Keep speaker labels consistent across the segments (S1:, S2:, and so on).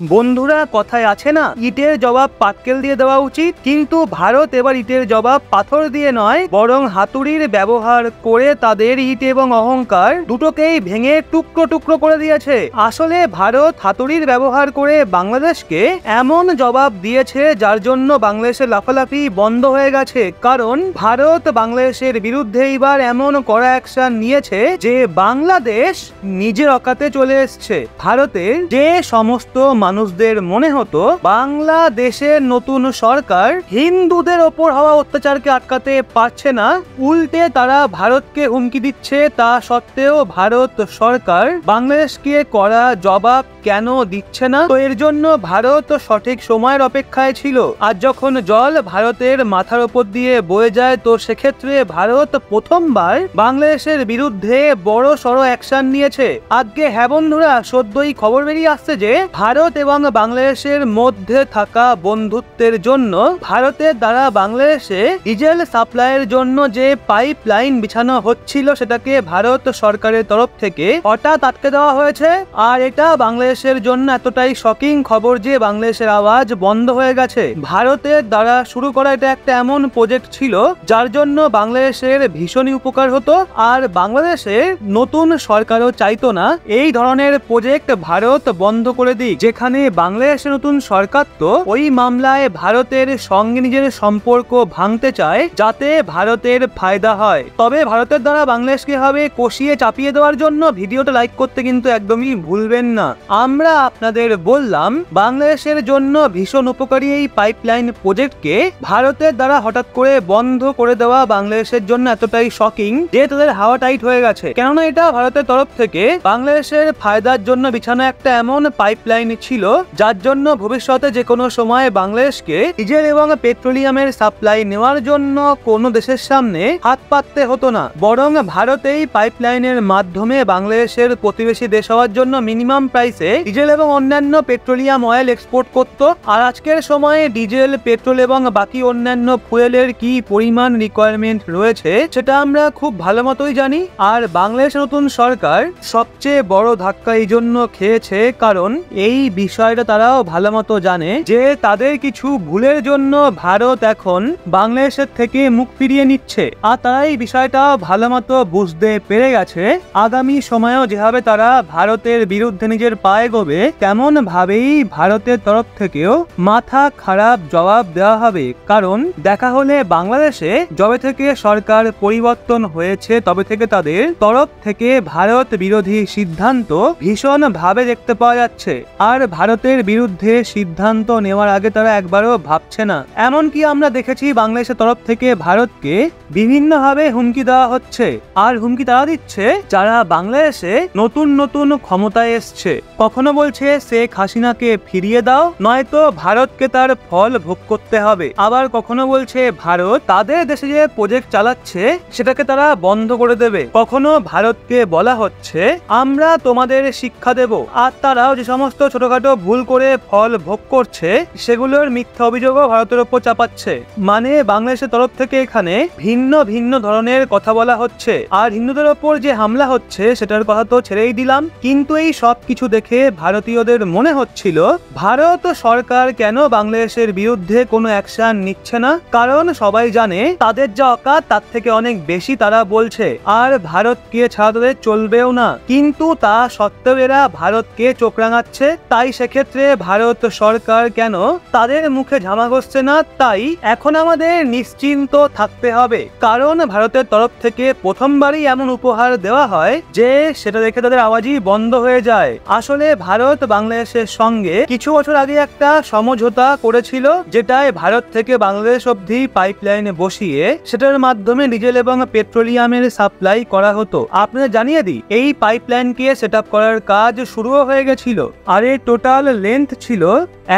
S1: বন্ধুরা, কথায় আছে না, ইটের জবাব পাটকেল দিয়ে দেওয়া উচিত। কিন্তু ভারত এবার ইটের জবাব পাথর দিয়ে নয়, বরং হাতুড়ির ব্যবহার করে তাদের ইট এবং অহংকার দুটোকেই ভেঙে টুকরো টুকরো করে দিয়েছে। আসলে ভারত হাতুড়ির ব্যবহার করে বাংলাদেশকে এমন জবাব দিয়েছে যার জন্য বাংলাদেশের লাফালাফি বন্ধ হয়ে গেছে। কারণ ভারত বাংলাদেশের বিরুদ্ধে এবার এমন কড়া অ্যাকশন নিয়েছে যে বাংলাদেশ নিজের অকাতে চলে এসছে। ভারতের যে সমস্ত মানুষদের মনে হতো বাংলাদেশের নতুন সরকার হিন্দুদের ওপর হওয়া অত্যাচারকে আটকাতে পারছে না, উল্টে তারা ভারতকে হুমকি দিচ্ছে, তা সত্ত্বেও ভারত সরকার বাংলাদেশকে কড়া জবাব কেন দিচ্ছে না? তো এর জন্য ভারত সঠিক সময়ের অপেক্ষায় ছিল। আর যখন জল ভারতের মাথার উপর দিয়ে বয়ে যায়, তো সেক্ষেত্রে ভারত প্রথমবার বাংলাদেশের বিরুদ্ধে বড় সড়ো অ্যাকশন নিয়েছে। আজকে হ্যাঁ বন্ধুরা, সদ্যই খবর বেরিয়ে আসছে যে ভারত এবং বাংলাদেশের মধ্যে থাকা বন্ধুত্বের জন্য ভারতের দ্বারা বাংলাদেশে ডিজেল সাপ্লাইয়ের জন্য যে পাইপ লাইন বিছানো হচ্ছিল সেটাকে ভারত সরকারের তরফ থেকে হঠাৎ আটকে দেওয়া হয়েছে। আর এটা বাংলাদেশের জন্য এতটাই শকিং খবর যে বাংলাদেশের আওয়াজ বন্ধ হয়ে গেছে। ভারতের দ্বারা শুরু করা এটা একটা এমন প্রজেক্ট ছিল যার জন্য বাংলাদেশের ভীষণই উপকার হতো, আর বাংলাদেশের নতুন সরকারও চাইতো না এই ধরনের প্রজেক্ট ভারত বন্ধ করে দিক। যেখানে বাংলাদেশের নতুন সরকার তো ওই মামলায় ভারতের সঙ্গে নিজের সম্পর্ক ভাঙতে চায় যাতে ভারতের ফায়দা হয়। তবে ভারতের দ্বারা বাংলাদেশকে হবে কষিয়ে চাপিয়ে দেওয়ার জন্য ভিডিওটা লাইক করতে কিন্তু একদমই ভুলবেন না। আমরা আপনাদের বললাম বাংলাদেশের জন্য ভীষণ উপকারী এই পাইপলাইন প্রজেক্টকে ভারতের দ্বারা হঠাৎ করে বন্ধ করে দেওয়া বাংলাদেশের জন্য এতটাই শকিং যে তাদের হাওয়া টাইট হয়ে গেছে। কেননা এটা ভারতের তরফ থেকে বাংলাদেশের ফায়দার জন্য বিছানো একটা এমন পাইপলাইন ছিল যার জন্য ভবিষ্যতে যে কোনো সময় বাংলাদেশকে ডিজেল এবং পেট্রোলিয়ামের সাপ্লাই নেওয়ার জন্য কোনো দেশের সামনে হাত পাততে হতো না, বরং ভারত এই পাইপলাইনের মাধ্যমে বাংলাদেশের প্রতিবেশী দেশ হওয়ার জন্য মিনিমাম প্রাইসে ডিজেল এবং অন্যান্য পেট্রোলিয়াম অয়েল এক্সপোর্ট করত। আর আজকের সময়ে ডিজেল, পেট্রোল এবং বাকি অন্যান্য ফুয়েলের কি পরিমাণ রিকোয়ারমেন্ট রয়েছে সেটা আমরা খুব ভালো মতোই জানি। আর বাংলাদেশের নতুন সরকার সবচেয়ে বড় ধাক্কা এই জন্য খেয়েছে কারণ এই বিষয়টা তারাও ভালো মতো জানে যে তাদের কিছু ভুলের জন্য ভারত এখন বাংলাদেশের থেকে মুখ ফিরিয়ে নিচ্ছে। আর তারা এই বিষয়টা ভালো মতো বুঝতে পেরে গেছে আগামী সময়েও যেভাবে তারা ভারতের বিরুদ্ধে নিজের পায়ে গোবে তেমন ভাবেই ভারতের তরফ থেকেও মাথা খারাপ জবাব দেওয়া হবে। কারণ দেখা হলে বাংলাদেশে যবে থেকে সরকার পরিবর্তন হয়েছে তবে থেকে তাদের তরফ থেকে ভারত বিরোধী সিদ্ধান্ত ভীষণ ভাবে দেখতে পাওয়া যাচ্ছে। আর ভারতের বিরুদ্ধে সিদ্ধান্ত নেওয়ার আগে তারা একবারও ভাবছে না। এমনকি আমরা দেখেছি বাংলাদেশের তরফ থেকে ভারতকে বিভিন্নভাবে হুমকি দেওয়া হচ্ছে। আর হুমকি তারা দিচ্ছে যারা বাংলাদেশে নতুন নতুন ক্ষমতায় এসছে। কখনো বলছে শেখ হাসিনাকে ফিরিয়ে দাও, নয়তো ভারতকে তার ফল ভোগ করতে হবে। আবার কখনো বলছে ভারত তাদের দেশে যে প্রজেক্ট চালাচ্ছে সেটাকে তারা বন্ধ করে দেবে। কখনো ভারতকে বলা হচ্ছে আমরা তোমাদের শিক্ষা দেব। আর তারাও যে সমস্ত ছোটখাটো ভুল করে ফল ভোগ করছে সেগুলোর মিথ্যা অভিযোগও ভারতের ওপর চাপাচ্ছে। মানে বাংলাদেশের তরফ থেকে এখানে ভিন্ন ভিন্ন ধরনের কথা বলা হচ্ছে। আর হিন্দুদের ওপর যে হামলা হচ্ছে সেটার কথা তো ছেড়েই দিলাম। কিন্তু এই সব কিছু দেখে ভারতীয়দের মনে হচ্ছিল ভারত সরকার কেন বাংলাদেশের বিরুদ্ধে কোনো অ্যাকশন নিচ্ছে না, কারণ সবাই জানে তাদের যা অকাত তার থেকে অনেক বেশি তারা বলছে। আর ভারতকে ছাড়া তাদের চলবেও না। কিন্তু তা সত্ত্বেও এরা ভারতকে চোখ রাঙাচ্ছে। তাই সেক্ষেত্রে ভারত সরকার কেন তাদের মুখে ঝামা ঘষছে না, তাই এখন আমাদের নিশ্চিন্ত থাকতে হবে। কারণ ভারতের তরফ থেকে প্রথমবারই এমন উপহার দেওয়া হয় যে সেটা দেখে তাদের আওয়াজই বন্ধ হয়ে যায়। আসলে ভারত বাংলাদেশের সঙ্গে কিছু বছর আগে একটা সমঝোতা করেছিল যেটায় ভারত থেকে বাংলাদেশ অবধি পাইপলাইন বসিয়ে সেটার মাধ্যমে ডিজেল এবং পেট্রোলিয়ামের সাপ্লাই করা হতো। আপনাদের জানিয়ে দিই এই পাইপলাইনকে সেট আপ করার কাজ শুরুও হয়ে গেছিল। আর এর টোটাল লেন্থ ছিল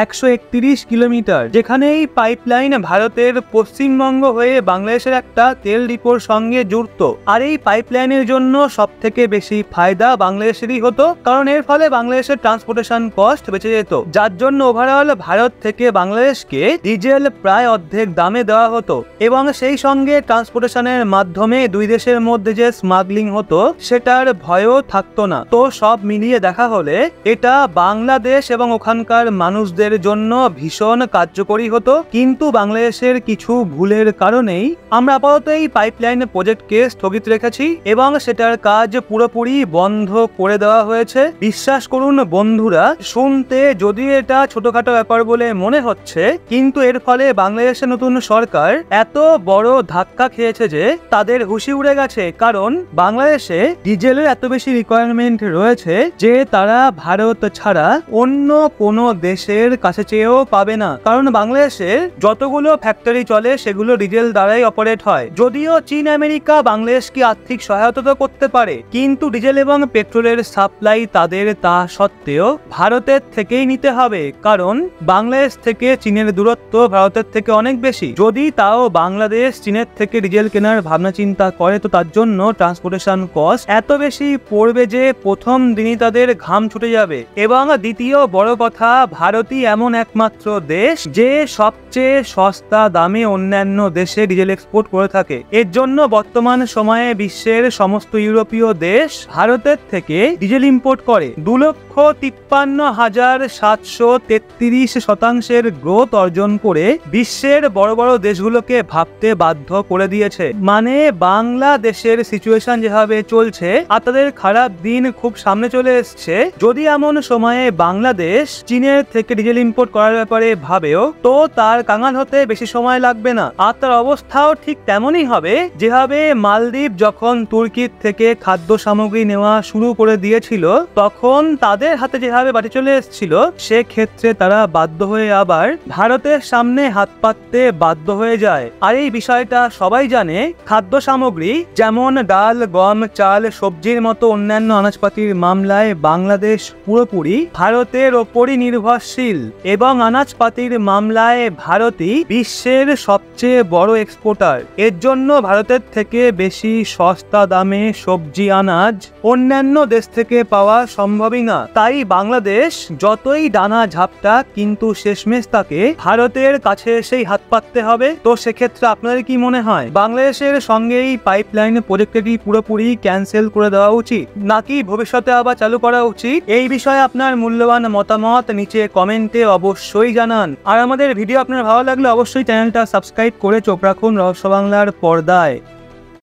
S1: 131 কিলোমিটার, যেখানে এই পাইপলাইন ভারতের পশ্চিমবঙ্গ হয়ে বাংলাদেশের একটা তেল ডিপোর সঙ্গে যুক্ত। আর এই পাইপলাইনের জন্য সব থেকে বেশি ফায়দা বাংলাদেশেরই হতো, কারণ এর ফলে বাংলাদেশের ট্রান্সপোর্টেশন কস্ট বেঁচে যেত, যার জন্য ওভারঅল ভারত থেকে বাংলাদেশকে ডিজেল প্রায় অর্ধেক দামে দেওয়া হতো এবং সেই সঙ্গে ট্রান্সপোর্টেশনের মাধ্যমে দুই দেশের মধ্যে যে স্মাগলিং হতো সেটার ভয়ও থাকতো না। তো সব মিলিয়ে দেখা হলে এটা বাংলাদেশ এবং ওখানকার মানুষদের জন্য ভীষণ কার্যকরী হতো, কিন্তু বাংলাদেশের কিছু ভুলের কারণেই আমরা আপাতত এই পাইপলাইন প্রজেক্টকে স্থগিত রেখেছি এবং সেটার কাজ পুরোপুরি বন্ধ করে দেওয়া হয়েছে। বিশ্বাস করুন বন্ধুরা, শুনতে যদিও এটা ছোটখাটো ব্যাপার বলে মনে হচ্ছে, কিন্তু এর ফলে বাংলাদেশের নতুন সরকার এত বড় ধাক্কা খেয়েছে যে তাদের হুঁশি উড়ে গেছে। কারণ বাংলাদেশে ডিজেলের এত বেশি রিকোয়ারমেন্ট রয়েছে যে তারা ভারত ছাড়া অন্য কোনো দেশের কাছে চেয়েও পাবে না, কারণ বাংলাদেশের যতগুলো ফ্যাক্টরি চলে সেগুলো ডিজেল দ্বারাই অপারেট হয়। যদিও চীন আমেরিকা বাংলাদেশকে আর্থিক সহায়তা তো করতে পারে, কিন্তু ডিজেল এবং পেট্রোলের সাপ্লাই তাদের তা সত্ত্বেও ভারতের থেকেই নিতে হবে, কারণ বাংলাদেশ থেকে চীনের দূরত্ব ভারতের থেকে অনেক বেশি। যদি তাও বাংলাদেশ চীনের থেকে ডিজেল কেনার ভাবনা চিন্তা করে, তো তার জন্য ট্রান্সপোর্টেশন কস্ট এত বেশি পড়বে যে প্রথম দিনই তাদের ঘাম ছুটে যাবে। এবং দ্বিতীয় বড় কথা, ভারতই এমন একমাত্র দেশ যে সবচেয়ে সস্তা দামে অন্যান্য দেশে ডিজেল এক্সপোর্ট করে থাকে। এর জন্য বর্তমান সময়ে বিশ্বের সমস্ত ইউরোপীয় দেশ ভারতের থেকে ডিজেল ইম্পোর্ট করে। 2,53,733% গ্রোথ অর্জন করে বিশ্বের বড় বড় দেশগুলোকে ভাবতে বাধ্য করে দিয়েছে। মানে বাংলাদেশের সিচুয়েশন যেভাবে চলছে আর তাদের খারাপ দিন খুব সামনে চলে এসছে, যদি এমন সময়ে বাংলাদেশ চীনের থেকে ডিজেল ইম্পোর্ট করার ব্যাপারে ভাবেও, তো তার কাঙাল হতে বেশি সময় লাগবে না। আর তার অবস্থাও ঠিক তেমনই হবে যেভাবে মালদ্বীপ যখন তুর্কির থেকে খাদ্য সামগ্রী নেওয়া শুরু করে দিয়েছিল, তখন তাদের হাতে যেভাবে বাড়ি চলে এসেছিল, সেক্ষেত্রে তারা বাধ্য হয়ে আবার ভারতের সামনে হাত পাততে বাধ্য হয়ে যায়। আর এই বিষয়টা সবাই জানে, খাদ্য সামগ্রী যেমন ডাল, গম, চাল, সবজির মতো অন্যান্য আনাজপাতির মামলায় বাংলাদেশ পুরোপুরি ভারতের ওপরই নির্ভরশীল এবং আনাজপাতির মামলায় ভারতই বিশ্বের সবচেয়ে বড় এক্সপোর্টার। এর জন্য ভারতের থেকে বেশি সস্তা দামে সবজি আনাজ অন্যান্য দেশ থেকে পাওয়া সম্ভবই না। তাই বাংলাদেশ যতই ডানা ঝাপটা, কিন্তু শেষমেশ তাকে ভারতের কাছে এসেই হাত পাততে হবে। তো সেক্ষেত্রে আপনাদের কি মনে হয়, বাংলাদেশের সঙ্গে এই পাইপলাইন প্রজেক্টটি পুরোপুরি ক্যান্সেল করে দেওয়া উচিত নাকি ভবিষ্যতে আবার চালু করা উচিত? এই বিষয়ে আপনার মূল্যবান মতামত নিচে কমেন্টে অবশ্যই জানান। আর আমাদের ভিডিও আপনার ভালো লাগলে অবশ্যই চ্যানেলটা সাবস্ক্রাইব করে চোখ রাখুন রহস্য বাংলার পর্দায়।